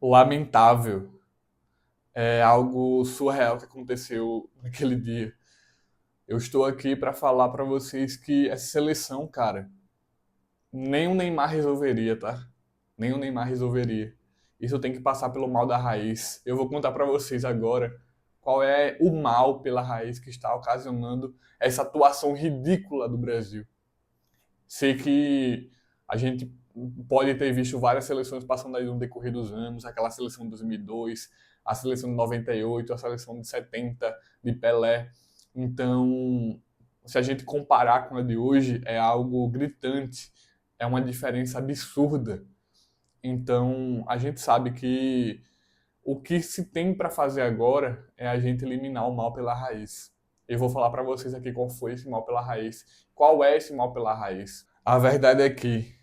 lamentável. É algo surreal que aconteceu naquele dia. Eu estou aqui para falar para vocês que essa seleção, cara, nem o Neymar resolveria, tá? Nem o Neymar resolveria. Isso tem que passar pelo mal da raiz. Eu vou contar para vocês agora qual é o mal pela raiz que está ocasionando essa atuação ridícula do Brasil. Sei que a gente pode ter visto várias seleções passando aí no decorrer dos anos, aquela seleção de 2002, a seleção de 98, a seleção de 70, de Pelé. Então, se a gente comparar com a de hoje, é algo gritante, é uma diferença absurda. Então, a gente sabe que o que se tem para fazer agora é a gente eliminar o mal pela raiz. Eu vou falar para vocês aqui qual foi esse mal pela raiz. Qual é esse mal pela raiz? A verdade é que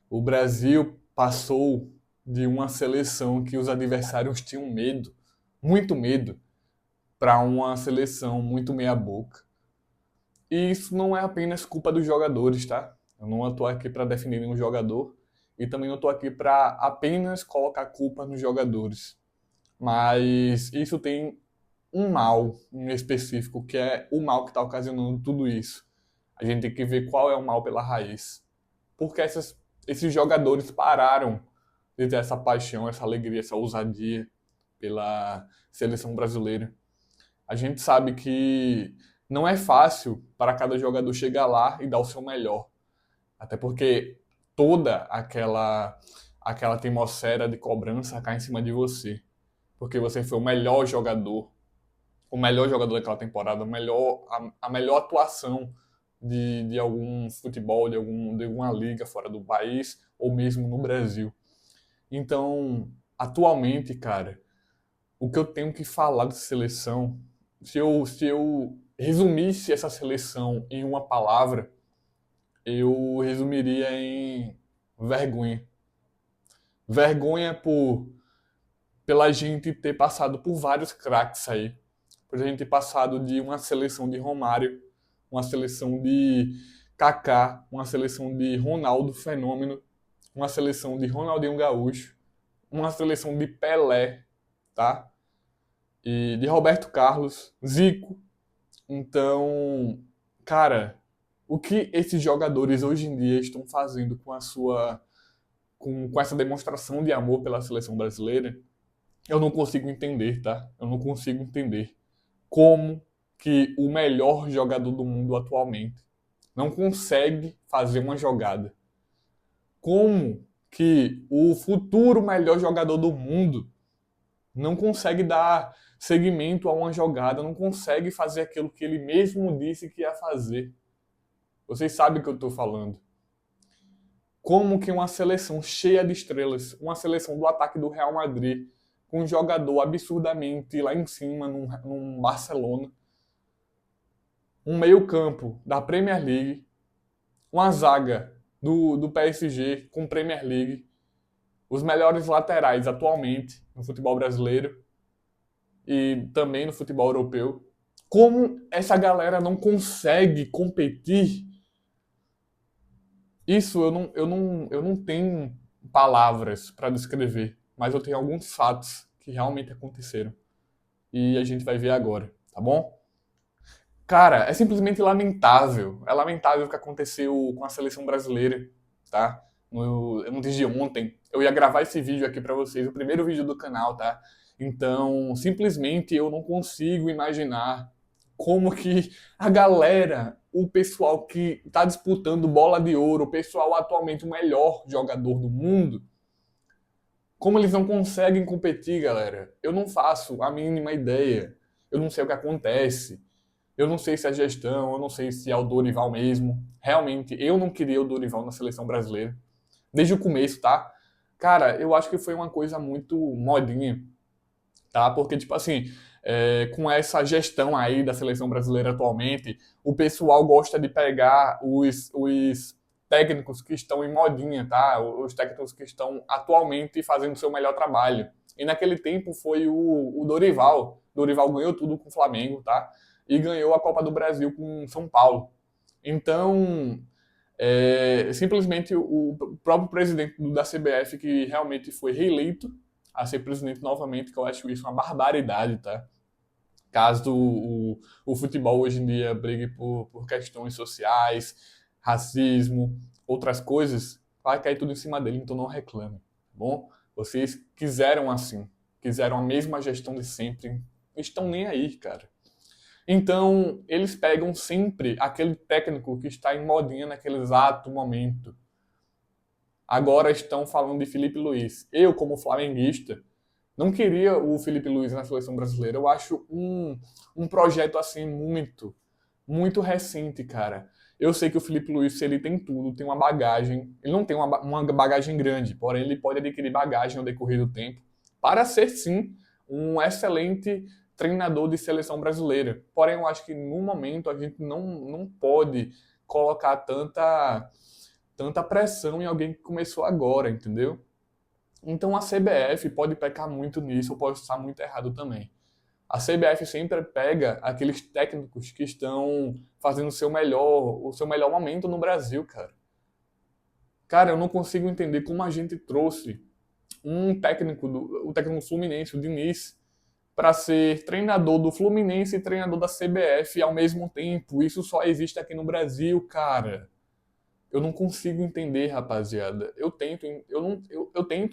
o Brasil passou de uma seleção que os adversários tinham medo, muito medo, para uma seleção muito meia-boca. E isso não é apenas culpa dos jogadores, tá? Eu não estou aqui para defender nenhum jogador e também não estou aqui para apenas colocar culpa nos jogadores. Mas isso tem um mal em específico, que é o mal que está ocasionando tudo isso. A gente tem que ver qual é o mal pela raiz. Porque esses jogadores pararam de ter essa paixão, essa alegria, essa ousadia pela seleção brasileira. A gente sabe que não é fácil para cada jogador chegar lá e dar o seu melhor. Até porque toda aquela atmosfera de cobrança cai em cima de você. Porque você foi o melhor jogador daquela temporada, a melhor atuação de algum futebol, de alguma liga fora do país, ou mesmo no Brasil. Então, atualmente, cara, o que eu tenho que falar de seleção, se eu resumisse essa seleção em uma palavra, eu resumiria em vergonha. Vergonha pela gente ter passado por vários craques aí. Por a gente ter passado de uma seleção de Romário, uma seleção de Kaká, uma seleção de Ronaldo Fenômeno, uma seleção de Ronaldinho Gaúcho, uma seleção de Pelé, tá? E de Roberto Carlos, Zico. Então, cara, o que esses jogadores hoje em dia estão fazendo com essa demonstração de amor pela seleção brasileira, eu não consigo entender, tá? Eu não consigo entender como que o melhor jogador do mundo atualmente não consegue fazer uma jogada. Como que o futuro melhor jogador do mundo não consegue dar seguimento a uma jogada, não consegue fazer aquilo que ele mesmo disse que ia fazer. Vocês sabem o que eu estou falando. Como que uma seleção cheia de estrelas, uma seleção do ataque do Real Madrid, com um jogador absurdamente lá em cima, num Barcelona, um meio-campo da Premier League, uma zaga do PSG com Premier League, os melhores laterais atualmente no futebol brasileiro e também no futebol europeu. Como essa galera não consegue competir, isso eu não tenho palavras para descrever, mas eu tenho alguns fatos que realmente aconteceram. E a gente vai ver agora, tá bom? Cara, é simplesmente lamentável. É lamentável o que aconteceu com a seleção brasileira, tá? No dia de ontem. Eu ia gravar esse vídeo aqui pra vocês, o primeiro vídeo do canal, tá? Então, simplesmente eu não consigo imaginar como que a galera, o pessoal que tá disputando bola de ouro, o pessoal atualmente o melhor jogador do mundo, como eles não conseguem competir, galera. Eu não faço a mínima ideia. Eu não sei o que acontece. Eu não sei se é gestão, eu não sei se é o Dorival mesmo. Realmente, eu não queria o Dorival na seleção brasileira. Desde o começo, tá? Cara, eu acho que foi uma coisa muito modinha, tá? Porque, tipo assim, com essa gestão aí da seleção brasileira atualmente, o pessoal gosta de pegar os técnicos que estão em modinha, tá? Os técnicos que estão atualmente fazendo o seu melhor trabalho. E naquele tempo foi o Dorival. Dorival ganhou tudo com o Flamengo, tá? E ganhou a Copa do Brasil com São Paulo. Então, simplesmente o próprio presidente da CBF, que realmente foi reeleito, a ser presidente novamente, que eu acho isso uma barbaridade, tá? Caso o futebol hoje em dia brigue por questões sociais, racismo, outras coisas, vai cair tudo em cima dele, então não reclame, tá bom? Vocês quiseram assim, quiseram a mesma gestão de sempre, estão nem aí, cara. Então, eles pegam sempre aquele técnico que está em modinha naquele exato momento. Agora estão falando de Felipe Luiz. Eu, como flamenguista, não queria o Felipe Luiz na seleção brasileira. Eu acho um projeto assim muito recente, cara. Eu sei que o Felipe Luiz, ele tem tudo, tem uma bagagem. Ele não tem uma bagagem grande, porém ele pode adquirir bagagem ao decorrer do tempo para ser, sim, um excelente treinador de seleção brasileira. Porém, eu acho que no momento a gente não pode colocar tanta pressão em alguém que começou agora, entendeu? Então a CBF pode pecar muito nisso, ou pode estar muito errado também. A CBF sempre pega aqueles técnicos que estão fazendo o seu melhor momento no Brasil, cara. Cara, eu não consigo entender como a gente trouxe o técnico Fluminense, o Diniz, para ser treinador do Fluminense e treinador da CBF ao mesmo tempo. Isso só existe aqui no Brasil, cara. Eu não consigo entender, rapaziada. Eu tento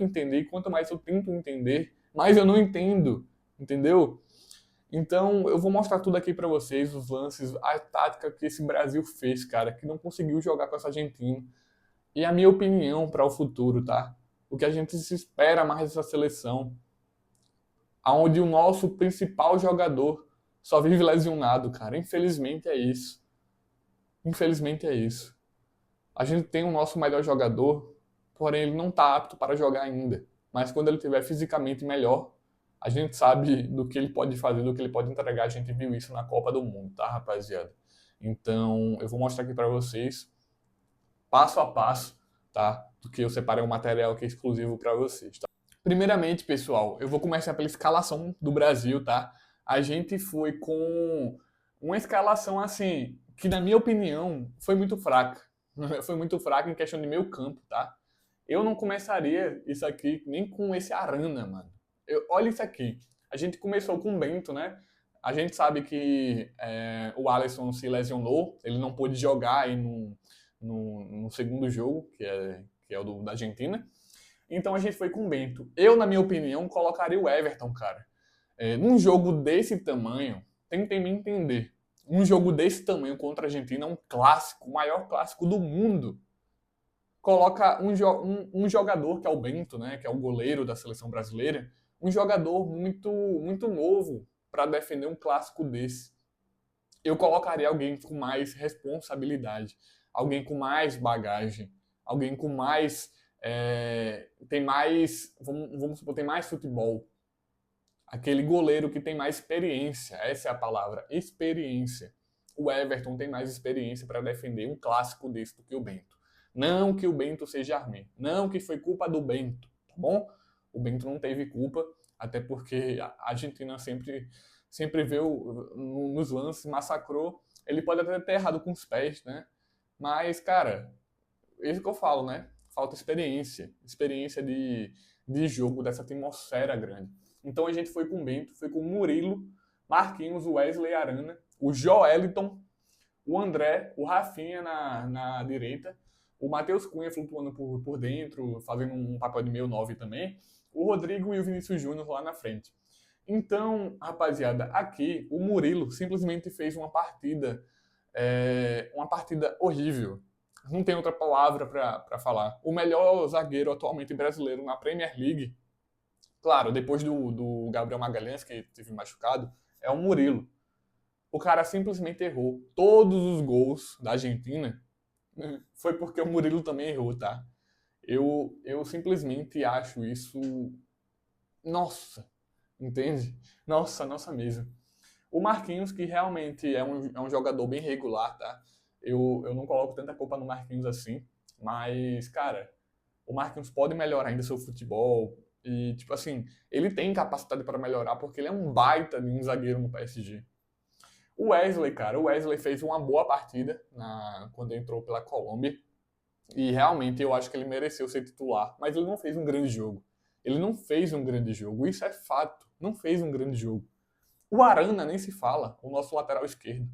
entender, e quanto mais eu tento entender, mais eu não entendo, entendeu? Então, eu vou mostrar tudo aqui pra vocês, os lances, a tática que esse Brasil fez, cara, que não conseguiu jogar com essa Argentina. E a minha opinião para o futuro, tá? O que a gente se espera mais dessa seleção, aonde o nosso principal jogador só vive lesionado, cara. Infelizmente é isso. Infelizmente é isso. A gente tem o nosso melhor jogador, porém ele não está apto para jogar ainda. Mas quando ele estiver fisicamente melhor, a gente sabe do que ele pode fazer, do que ele pode entregar. A gente viu isso na Copa do Mundo, tá, rapaziada? Então, eu vou mostrar aqui para vocês, passo a passo, tá? Do que eu separei um material aqui exclusivo para vocês, tá? Primeiramente, pessoal, eu vou começar pela escalação do Brasil, tá? A gente foi com uma escalação assim, que na minha opinião foi muito fraca. Foi muito fraca em questão de meio campo, tá? Eu não começaria isso aqui nem com esse Arana, mano. Olha isso aqui. A gente começou com o Bento, né? A gente sabe que o Alisson se lesionou, ele não pôde jogar aí no segundo jogo, que é o da Argentina. Então a gente foi com o Bento. Eu, na minha opinião, colocaria o Everton, cara. Num jogo desse tamanho, tentem me entender. Um jogo desse tamanho contra a Argentina é um clássico, o maior clássico do mundo. Coloca um jogador, que é o Bento, né, que é o goleiro da seleção brasileira, um jogador muito novo para defender um clássico desse. Eu colocaria alguém com mais responsabilidade, alguém com mais bagagem, alguém com mais tem mais, vamos supor, tem mais futebol. Aquele goleiro que tem mais experiência, essa é a palavra, experiência. O Everton tem mais experiência para defender um clássico desse do que o Bento. Não que o Bento seja armê, não que foi culpa do Bento, tá bom? O Bento não teve culpa, até porque a Argentina sempre veio nos lances, massacrou. Ele pode até ter errado com os pés, né? Mas, cara, isso que eu falo, né? Falta experiência de jogo, dessa atmosfera grande. Então a gente foi com o Bento, foi com o Murilo, Marquinhos, o Wesley Arana, o Joeliton, o André, o Rafinha na direita, o Matheus Cunha flutuando por dentro, fazendo um papel de meio 9 também, o Rodrigo e o Vinícius Júnior lá na frente. Então, rapaziada, aqui o Murilo simplesmente fez uma partida horrível. Não tem outra palavra para falar. O melhor zagueiro atualmente brasileiro na Premier League, claro, depois do Gabriel Magalhães, que teve machucado, é o Murilo. O cara simplesmente errou. Todos os gols da Argentina foi porque o Murilo também errou, tá? Eu simplesmente acho isso. Nossa, entende? Nossa mesmo. O Marquinhos, que realmente é um jogador bem regular, tá? Eu não coloco tanta culpa no Marquinhos assim, mas, cara, o Marquinhos pode melhorar ainda seu futebol. E, tipo assim, ele tem capacidade para melhorar porque ele é um baita de um zagueiro no PSG. O Wesley, cara, o Wesley fez uma boa partida quando entrou pela Colômbia. E realmente eu acho que ele mereceu ser titular, mas ele não fez um grande jogo. Ele não fez um grande jogo, isso é fato. Não fez um grande jogo. O Arana nem se fala, o nosso lateral esquerdo.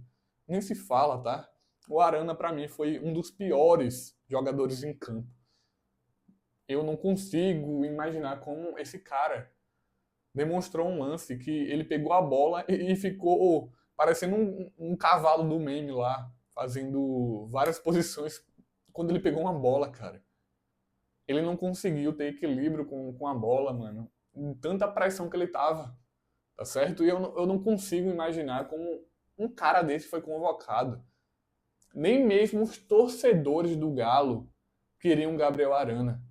Nem se fala, tá? O Arana, para mim, foi um dos piores jogadores em campo. Eu não consigo imaginar como esse cara demonstrou um lance que ele pegou a bola e ficou parecendo um cavalo do meme lá, fazendo várias posições quando ele pegou uma bola, cara. Ele não conseguiu ter equilíbrio com a bola, mano. Tanta pressão que ele tava, tá certo? E eu não consigo imaginar como um cara desse foi convocado. Nem mesmo os torcedores do Galo queriam Gabriel Arana.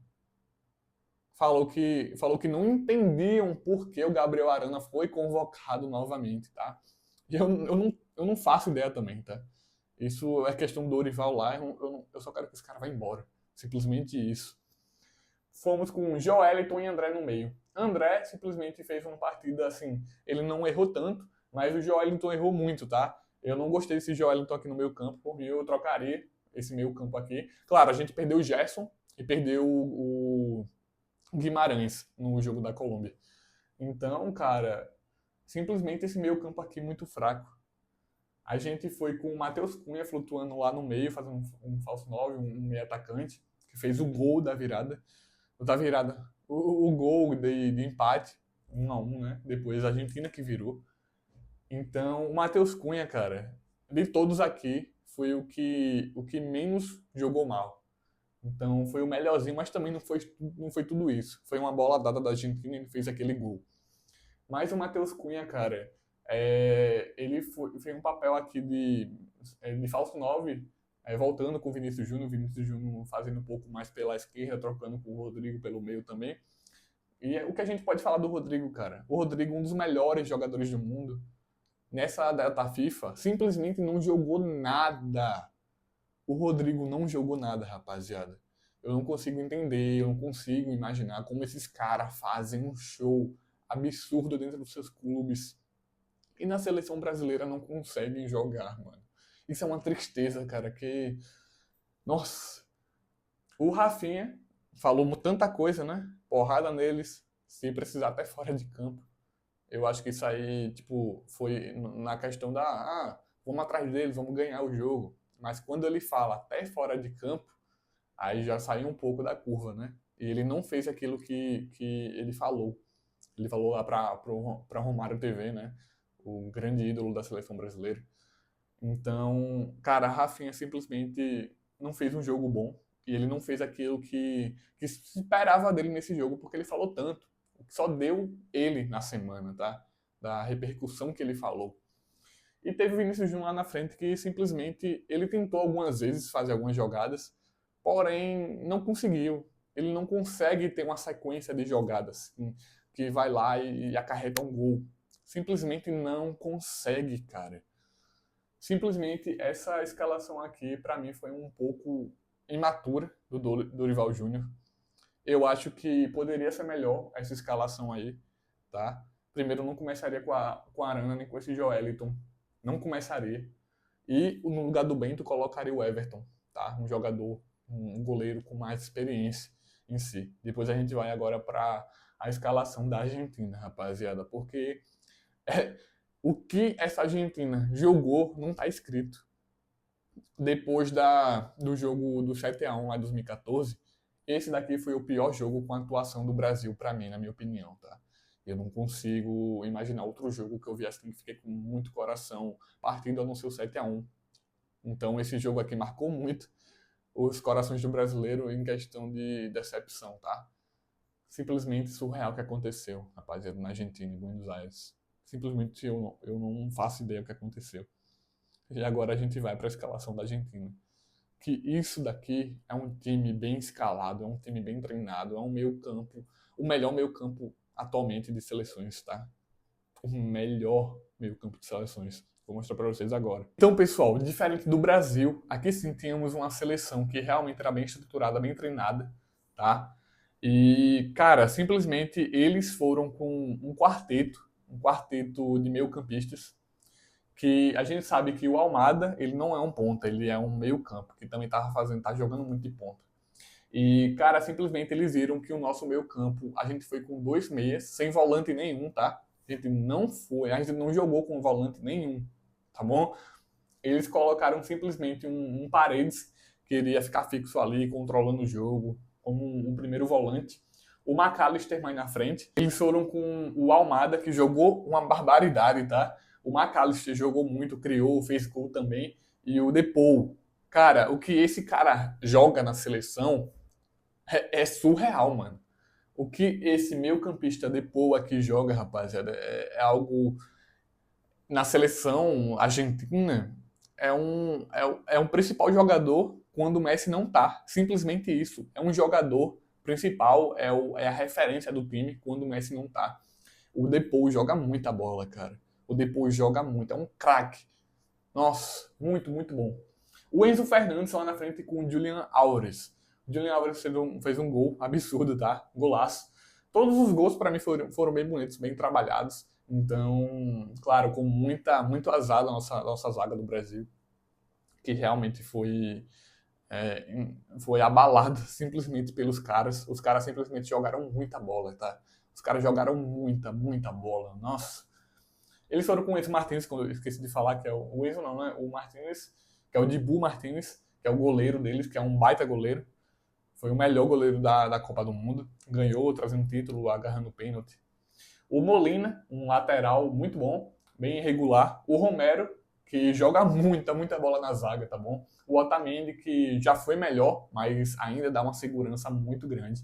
Falou que não entendiam por que o Gabriel Arana foi convocado novamente, tá? E eu não faço ideia também, tá? Isso é questão do Dorival lá, eu só quero que esse cara vá embora. Simplesmente isso. Fomos com Joeliton e André no meio. André simplesmente fez uma partida assim, ele não errou tanto, mas o Joeliton errou muito, tá? Eu não gostei desse Joeliton aqui no meio campo, por mim eu trocaria esse meio campo aqui. Claro, a gente perdeu o Gerson e perdeu o Guimarães no jogo da Colômbia. Então, cara, simplesmente esse meio campo aqui muito fraco. A gente foi com o Matheus Cunha flutuando lá no meio, fazendo um falso 9, um meio atacante, que fez o gol da virada. O gol de empate, 1-1, né? Depois a Argentina que virou. Então, o Matheus Cunha, cara, de todos aqui, foi o que menos jogou mal. Então foi o melhorzinho, mas também não foi tudo isso. Foi uma bola dada da Argentina e ele fez aquele gol. Mas o Matheus Cunha, cara, ele fez um papel aqui de falso 9, voltando com o Vinícius Júnior fazendo um pouco mais pela esquerda, trocando com o Rodrigo pelo meio também. E o que a gente pode falar do Rodrigo, cara? O Rodrigo, um dos melhores jogadores do mundo, nessa data FIFA, simplesmente não jogou nada. O Rodrigo não jogou nada, rapaziada. Eu não consigo entender, eu não consigo imaginar como esses caras fazem um show absurdo dentro dos seus clubes e na seleção brasileira não conseguem jogar, mano. Isso é uma tristeza, cara, que... Nossa! O Rafinha falou tanta coisa, né? Porrada neles, se precisar até fora de campo. Eu acho que isso aí, tipo, foi na questão da... vamos atrás deles, vamos ganhar o jogo. Mas quando ele fala até fora de campo, aí já saiu um pouco da curva, né? E ele não fez aquilo que ele falou. Ele falou lá para Romário TV, né? O grande ídolo da seleção brasileira. Então, cara, a Rafinha simplesmente não fez um jogo bom. E ele não fez aquilo que se esperava dele nesse jogo, porque ele falou tanto. Só deu ele na semana, tá? Da repercussão que ele falou. E teve o Vinícius Júnior lá na frente que simplesmente ele tentou algumas vezes fazer algumas jogadas, porém não conseguiu. Ele não consegue ter uma sequência de jogadas que vai lá e acarreta um gol. Simplesmente não consegue, cara. Simplesmente essa escalação aqui, para mim, foi um pouco imatura do Dorival Júnior. Eu acho que poderia ser melhor essa escalação aí, tá? Primeiro, eu não começaria com a Arana nem com esse Joeliton. Não começaria. E no lugar do Bento, colocaria o Everton, tá? Um jogador, um goleiro com mais experiência em si. Depois a gente vai agora para a escalação da Argentina, rapaziada, porque o que essa Argentina jogou não tá escrito. Depois do jogo do 7-1 lá em 2014, esse daqui foi o pior jogo com a atuação do Brasil para mim, na minha opinião, tá? Eu não consigo imaginar outro jogo que eu vi assim, que fiquei com muito coração partindo a não ser o 7-1. Então esse jogo aqui marcou muito os corações do brasileiro em questão de decepção, tá? Simplesmente surreal o que aconteceu, rapaziada, na Argentina, em Buenos Aires. Simplesmente eu não faço ideia do que aconteceu. E agora a gente vai para a escalação da Argentina. Que isso daqui é um time bem escalado, é um time bem treinado, é um meio campo, o melhor meio campo atualmente de seleções, tá? O melhor meio campo de seleções. Vou mostrar para vocês agora. Então, pessoal, diferente do Brasil, aqui sim tínhamos uma seleção que realmente era bem estruturada, bem treinada, tá? E, cara, simplesmente eles foram com um quarteto de meio-campistas, que a gente sabe que o Almada, ele não é um ponta, ele é um meio-campo, que também tá jogando muito de ponta. E, cara, simplesmente eles viram que o nosso meio-campo, a gente foi com 2 meias, sem volante nenhum, tá? A gente não jogou com volante nenhum, tá bom? Eles colocaram simplesmente um Paredes, que iria ficar fixo ali, controlando o jogo, como um primeiro volante. O McAllister mais na frente. Eles foram com o Almada, que jogou uma barbaridade, tá? O McAllister jogou muito, criou, fez gol também. E o Depou. Cara, o que esse cara joga na seleção é surreal, mano. O que esse meio-campista Depou aqui joga, rapaziada, é algo na seleção argentina é um principal jogador quando o Messi não tá. Simplesmente isso. É um jogador principal, é a referência do time quando o Messi não tá. O Depou joga muita bola, cara. O Depou joga muito, é um craque. Nossa, muito, muito bom. O Enzo Fernandes lá na frente com o Julian Álvares. O Julian Álvares fez um gol absurdo, tá? Golaço. Todos os gols para mim foram bem bonitos, bem trabalhados. Então, claro, com muito azar da nossa zaga do Brasil, que realmente foi abalada simplesmente pelos caras. Os caras simplesmente jogaram muita bola, tá? Os caras jogaram muita, muita bola. Nossa. Eles foram com o Enzo Martins, quando eu esqueci de falar, que é o Enzo não, né? O Martins, que é o Dibu Martins, que é o goleiro deles, que é um baita goleiro. Foi o melhor goleiro da Copa do Mundo. Ganhou, trazendo título, agarrando pênalti. O Molina, um lateral muito bom, bem irregular. O Romero, que joga muita, muita bola na zaga, tá bom? O Otamendi, que já foi melhor, mas ainda dá uma segurança muito grande.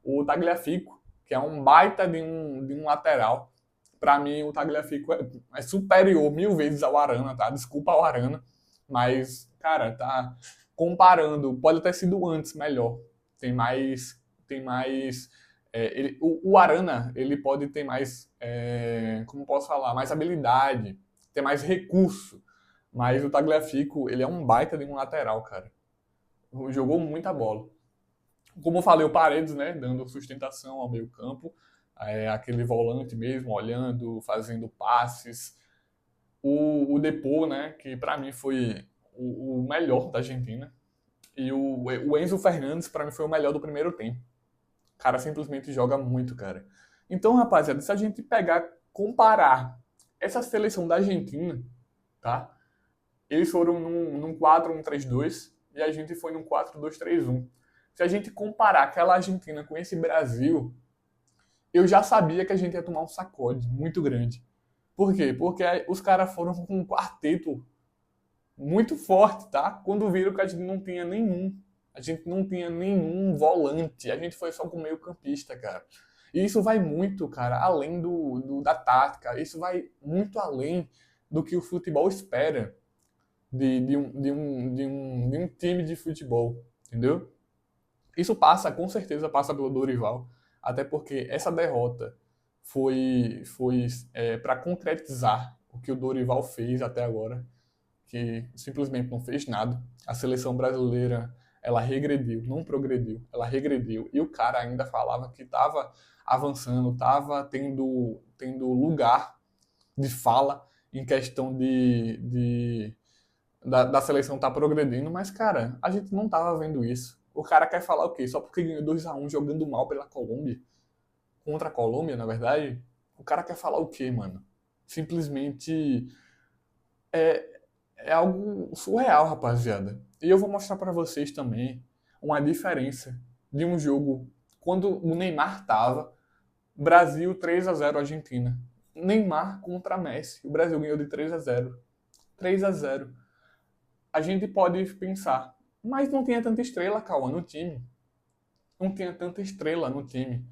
O Tagliafico, que é um baita de um lateral. Para mim, o Tagliafico é superior 1000 vezes ao Arana, tá? Desculpa ao Arana, mas, cara, tá comparando, pode ter sido antes melhor. Tem mais o Arana, ele pode ter mais, como posso falar, mais habilidade, ter mais recurso. Mas o Tagliafico, ele é um baita de um lateral, cara. Jogou muita bola. Como eu falei, o Paredes, né, dando sustentação ao meio campo, aquele volante mesmo, olhando, fazendo passes. O Depô, né, que para mim foi o melhor da Argentina. E o Enzo Fernandes, para mim, foi o melhor do primeiro tempo. O cara simplesmente joga muito, cara. Então, rapaziada, se a gente comparar essa seleção da Argentina, tá? Eles foram num 4-1-3-2 e a gente foi num 4-2-3-1. Se a gente comparar aquela Argentina com esse Brasil, eu já sabia que a gente ia tomar um sacode muito grande. Por quê? Porque os caras foram com um quarteto muito forte, tá? Quando viram que a gente não tinha nenhum. A gente não tinha nenhum volante. A gente foi só com meio campista, cara. E isso vai muito, cara, além da tática. Isso vai muito além do que o futebol espera de um time de futebol, entendeu? Isso com certeza passa pelo Dorival, até porque essa derrota foi para concretizar o que o Dorival fez até agora, que simplesmente não fez nada. A seleção brasileira, ela regrediu, não progrediu, ela regrediu. E o cara ainda falava que estava avançando, estava tendo lugar de fala em questão da seleção estar progredindo, mas, cara, a gente não tava vendo isso. O cara quer falar o quê? Só porque ganhou 2-1 jogando mal pela Colômbia, contra a Colômbia, na verdade, o cara quer falar o quê, mano? Simplesmente é algo surreal, rapaziada. E eu vou mostrar pra vocês também uma diferença de um jogo quando o Neymar tava, Brasil 3-0 Argentina. Neymar contra Messi. O Brasil ganhou de 3-0. 3-0. A gente pode pensar, mas não tinha tanta estrela, Cauã, no time. Não tinha tanta estrela no time.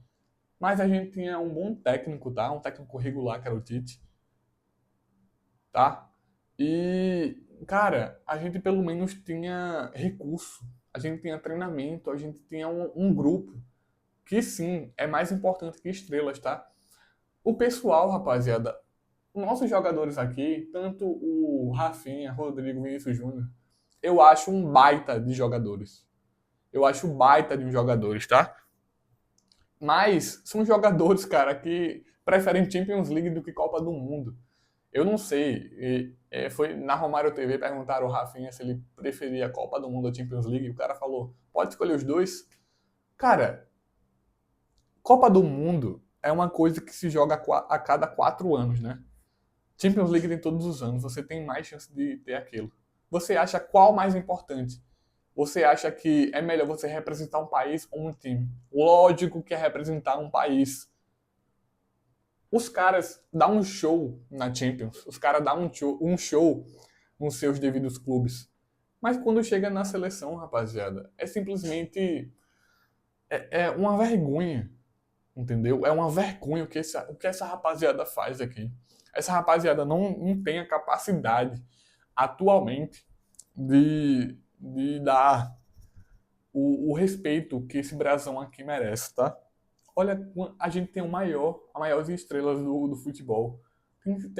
Mas a gente tinha um bom técnico, tá? Um técnico regular, que era o Tite, tá? E, cara, a gente pelo menos tinha recurso. A gente tinha treinamento, a gente tinha um grupo. Que sim, é mais importante que estrelas, tá? O pessoal, rapaziada, nossos jogadores aqui, tanto o Rafinha, Rodrigo, Vinícius Júnior, eu acho um baita de jogadores. Eu acho baita de uns jogadores, tá? Mas são jogadores, cara, que preferem Champions League do que Copa do Mundo. Eu não sei. Foi na Romário TV perguntaram ao Rafinha se ele preferia a Copa do Mundo ou Champions League. E o cara falou: pode escolher os dois. Cara, Copa do Mundo é uma coisa que se joga a cada 4 anos, né? Champions League tem todos os anos, você tem mais chance de ter aquilo. Você acha qual mais importante? Você acha que é melhor você representar um país ou um time? Lógico que é representar um país. Os caras dão um show na Champions, os caras dão um show nos seus devidos clubes. Mas quando chega na seleção, rapaziada, é simplesmente é uma vergonha, entendeu? É uma vergonha o que essa rapaziada faz aqui. Essa rapaziada não tem a capacidade atualmente de dar o respeito que esse brasão aqui merece, tá? Olha, a gente tem a maior estrelas do futebol.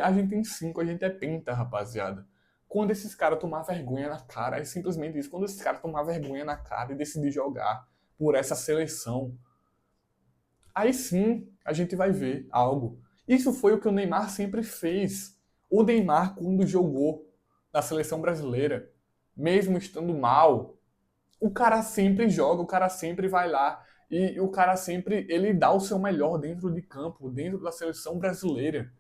A gente tem cinco, a gente é penta, rapaziada. Quando esses caras tomar vergonha na cara, é simplesmente isso. Quando esses caras tomar vergonha na cara e decidir jogar por essa seleção, aí sim a gente vai ver algo. Isso foi o que o Neymar sempre fez. O Neymar, quando jogou na seleção brasileira, mesmo estando mal, o cara sempre joga, o cara sempre vai lá e o cara sempre ele dá o seu melhor dentro de campo, dentro da seleção brasileira.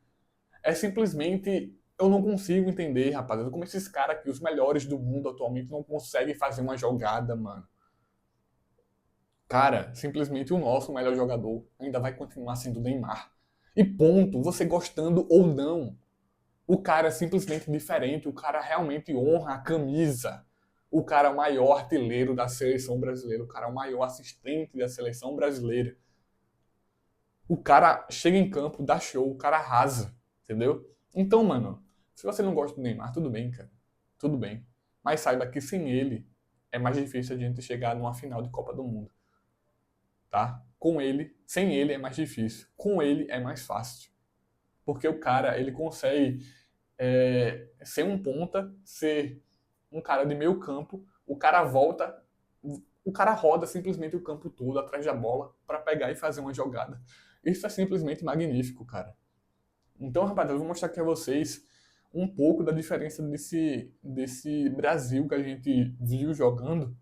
É simplesmente eu não consigo entender, rapaziada, como esses caras aqui, os melhores do mundo atualmente, não conseguem fazer uma jogada, mano. Cara, simplesmente o nosso melhor jogador ainda vai continuar sendo o Neymar. E ponto, você gostando ou não. O cara é simplesmente diferente, o cara realmente honra a camisa. O cara é o maior artilheiro da seleção brasileira, o cara é o maior assistente da seleção brasileira. O cara chega em campo, dá show, o cara arrasa, entendeu? Então, mano, se você não gosta do Neymar, tudo bem, cara. Tudo bem. Mas saiba que sem ele é mais difícil a gente chegar numa final de Copa do Mundo, tá? Com ele, sem ele é mais difícil. Com ele é mais fácil. Porque o cara, ele consegue ser um ponta, ser um cara de meio campo, o cara volta, o cara roda simplesmente o campo todo atrás da bola para pegar e fazer uma jogada. Isso é simplesmente magnífico, cara. Então, rapaziada, eu vou mostrar aqui a vocês um pouco da diferença desse Brasil que a gente viu jogando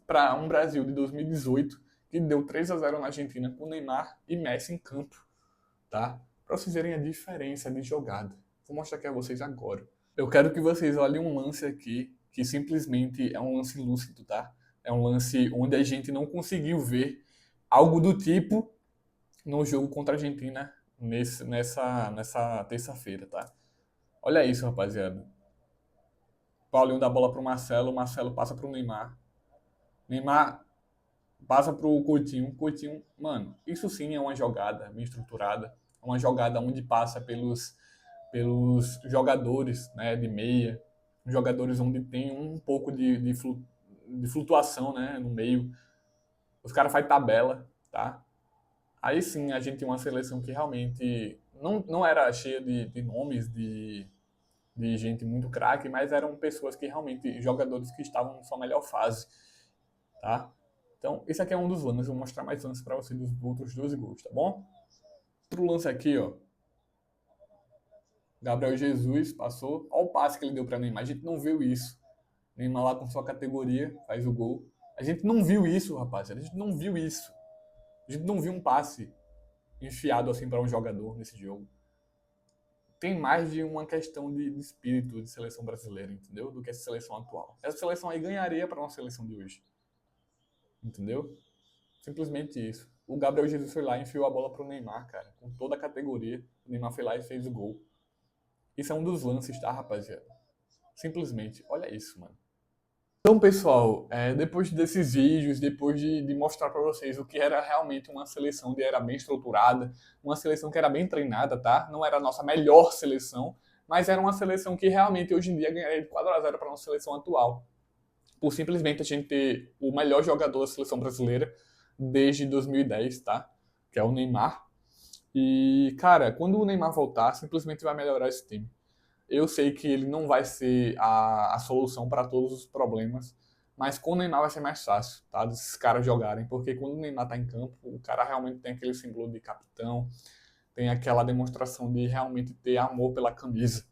para um Brasil de 2018 que deu 3-0 na Argentina com Neymar e Messi em campo, tá? Para vocês verem a diferença de jogada. Vou mostrar aqui a vocês agora. Eu quero que vocês olhem um lance aqui que simplesmente é um lance lúcido, tá? É um lance onde a gente não conseguiu ver algo do tipo no jogo contra a Argentina nessa terça-feira, tá? Olha isso, rapaziada. Paulinho dá a bola pro Marcelo, o Marcelo passa pro Neymar. Neymar passa pro Coutinho. Coutinho, mano, isso sim é uma jogada bem estruturada. É uma jogada onde passa pelos jogadores, né, de meia. Jogadores onde tem um pouco de flutuação, né, no meio. Os caras fazem tabela, tá? Aí sim a gente tem uma seleção que realmente não era cheia de nomes, de gente muito craque, mas eram pessoas que realmente, jogadores que estavam em sua melhor fase, tá? Então, esse aqui é um dos lances, eu vou mostrar mais lances para vocês dos outros 12 gols, tá bom? Outro lance aqui, ó. Gabriel Jesus passou, olha o passe que ele deu para Neymar, a gente não viu isso. Neymar lá com sua categoria, faz o gol. A gente não viu isso, rapaziada, a gente não viu isso. A gente não viu um passe enfiado assim para um jogador nesse jogo. Tem mais de uma questão de espírito de seleção brasileira, entendeu? Do que essa seleção atual. Essa seleção aí ganharia para a nossa seleção de hoje. Entendeu? Simplesmente isso. O Gabriel Jesus foi lá e enfiou a bola pro Neymar, cara. Com toda a categoria. O Neymar foi lá e fez o gol. Isso é um dos lances, tá, rapaziada? Simplesmente. Olha isso, mano. Então, pessoal, depois desses vídeos, depois de mostrar para vocês o que era realmente uma seleção que era bem estruturada, uma seleção que era bem treinada, tá? Não era a nossa melhor seleção, mas era uma seleção que realmente hoje em dia ganharia de 4-0 para a nossa seleção atual. Por simplesmente a gente ter o melhor jogador da seleção brasileira desde 2010, tá? Que é o Neymar. E, cara, quando o Neymar voltar, simplesmente vai melhorar esse time. Eu sei que ele não vai ser a solução para todos os problemas, mas com o Neymar vai ser mais fácil, tá? Desses caras jogarem, porque quando o Neymar tá em campo, o cara realmente tem aquele símbolo de capitão, tem aquela demonstração de realmente ter amor pela camisa.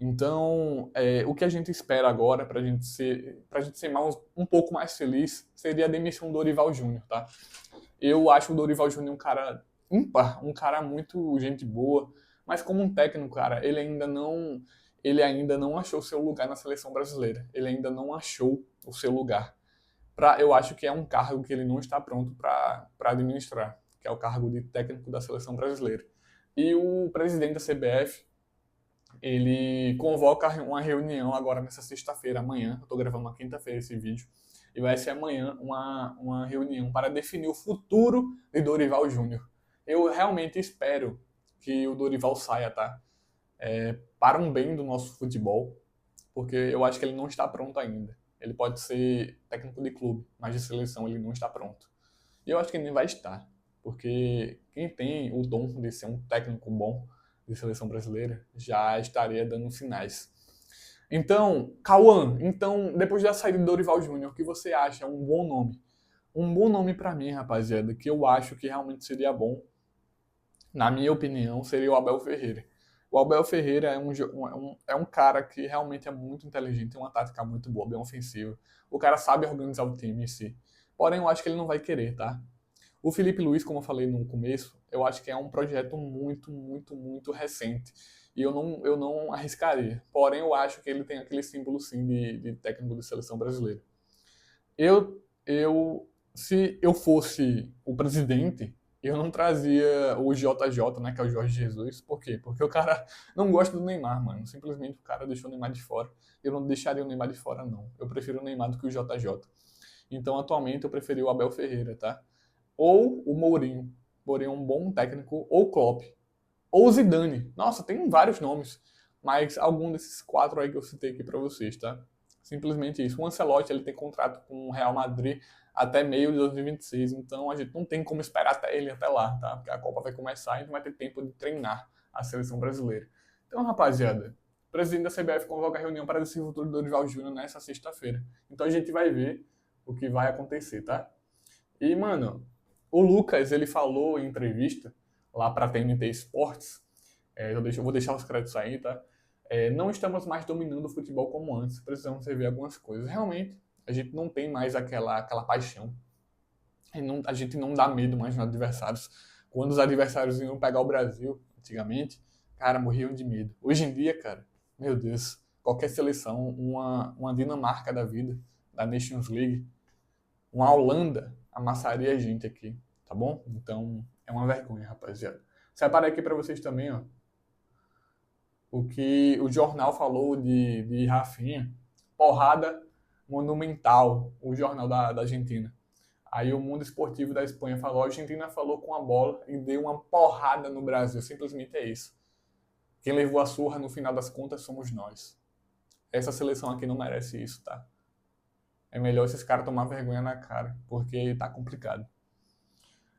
Então, o que a gente espera agora para a gente ser um pouco mais feliz seria a demissão do Dorival Júnior, tá? Eu acho o Dorival Júnior um cara ímpar, um cara muito gente boa, mas como um técnico, cara, ele ainda não achou seu lugar na seleção brasileira. Ele ainda não achou o seu lugar. Eu acho que é um cargo que ele não está pronto para administrar, que é o cargo de técnico da seleção brasileira. E o presidente da CBF, ele convoca uma reunião agora nessa sexta-feira, amanhã. Eu estou gravando na quinta-feira esse vídeo. E vai ser amanhã uma reunião para definir o futuro de Dorival Júnior. Eu realmente espero que o Dorival saia, tá? Para um bem do nosso futebol, porque eu acho que ele não está pronto ainda. Ele pode ser técnico de clube, mas de seleção ele não está pronto. E eu acho que ele nem vai estar, porque quem tem o dom de ser um técnico bom de seleção brasileira já estaria dando sinais. Então, Cauã, depois da saída do Dorival Júnior, o que você acha um bom nome? Um bom nome para mim, rapaziada, que eu acho que realmente seria bom, na minha opinião, seria o Abel Ferreira. O Abel Ferreira é um cara que realmente é muito inteligente, tem uma tática muito boa, bem ofensiva. O cara sabe organizar o time em si. Porém, eu acho que ele não vai querer, tá? O Felipe Luiz, como eu falei no começo, eu acho que é um projeto muito, muito, muito recente. E eu não arriscaria. Porém, eu acho que ele tem aquele símbolo, sim, de técnico de seleção brasileira. Se eu fosse o presidente, eu não trazia o JJ, né, que é o Jorge Jesus. Por quê? Porque o cara não gosta do Neymar, mano. Simplesmente o cara deixou o Neymar de fora. Eu não deixaria o Neymar de fora, não. Eu prefiro o Neymar do que o JJ. Então, atualmente, eu preferi o Abel Ferreira, tá? Ou o Mourinho. Mourinho é um bom técnico. Ou o Klopp. Ou o Zidane. Nossa, tem vários nomes. Mas algum desses quatro aí que eu citei aqui pra vocês, tá? Simplesmente isso. O Ancelotti, ele tem contrato com o Real Madrid até meio de 2026. Então a gente não tem como esperar até ele até lá, tá? Porque a Copa vai começar e a gente vai ter tempo de treinar a seleção brasileira. Então, rapaziada, o presidente da CBF convoca a reunião para decidir o futuro do Dorival Júnior nessa sexta-feira. Então a gente vai ver o que vai acontecer, tá? E, mano, o Lucas, ele falou em entrevista lá para a TNT Esportes, eu vou deixar os créditos aí, tá? Não estamos mais dominando o futebol como antes, precisamos rever algumas coisas. Realmente, a gente não tem mais aquela paixão. A gente não dá medo mais nos adversários. Quando os adversários iam pegar o Brasil, antigamente, cara, morriam de medo. Hoje em dia, cara, meu Deus, qualquer seleção, uma Dinamarca da vida, da Nations League, uma Holanda, amassaria a gente aqui, tá bom? Então, é uma vergonha, rapaziada. Separei aqui pra vocês também, ó, o que o jornal falou de Rafinha. Porrada monumental, o jornal da Argentina. Aí o Mundo Esportivo da Espanha falou, a Argentina falou com a bola e deu uma porrada no Brasil. Simplesmente é isso. Quem levou a surra no final das contas somos nós. Essa seleção aqui não merece isso, tá? É melhor esses caras tomar vergonha na cara, porque tá complicado.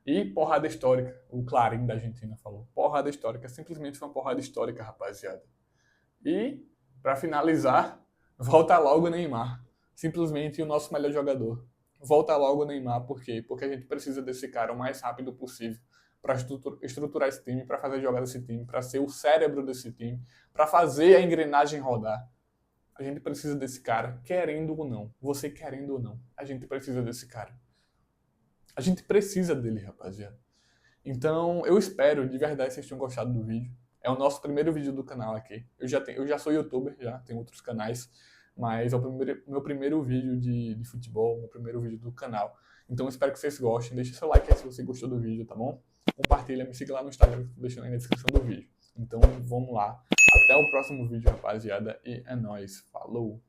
E porrada histórica, o Clarim da Argentina falou. Porrada histórica, simplesmente uma porrada histórica, rapaziada. E, para finalizar, volta logo o Neymar. Simplesmente o nosso melhor jogador. Volta logo o Neymar, por quê? Porque a gente precisa desse cara o mais rápido possível para estruturar esse time, para fazer jogar desse time, para ser o cérebro desse time, para fazer a engrenagem rodar. A gente precisa desse cara, querendo ou não. Você querendo ou não. A gente precisa desse cara. A gente precisa dele, rapaziada. Então, eu espero, de verdade, que vocês tenham gostado do vídeo. É o nosso primeiro vídeo do canal aqui. Eu já sou youtuber, já tenho outros canais, mas é o meu primeiro vídeo de futebol, meu primeiro vídeo do canal. Então, eu espero que vocês gostem. Deixa seu like aí se você gostou do vídeo, tá bom? Compartilha, me siga lá no Instagram, que eu tô deixando aí na descrição do vídeo. Então, vamos lá. Até o próximo vídeo, rapaziada. E é nóis. Falou!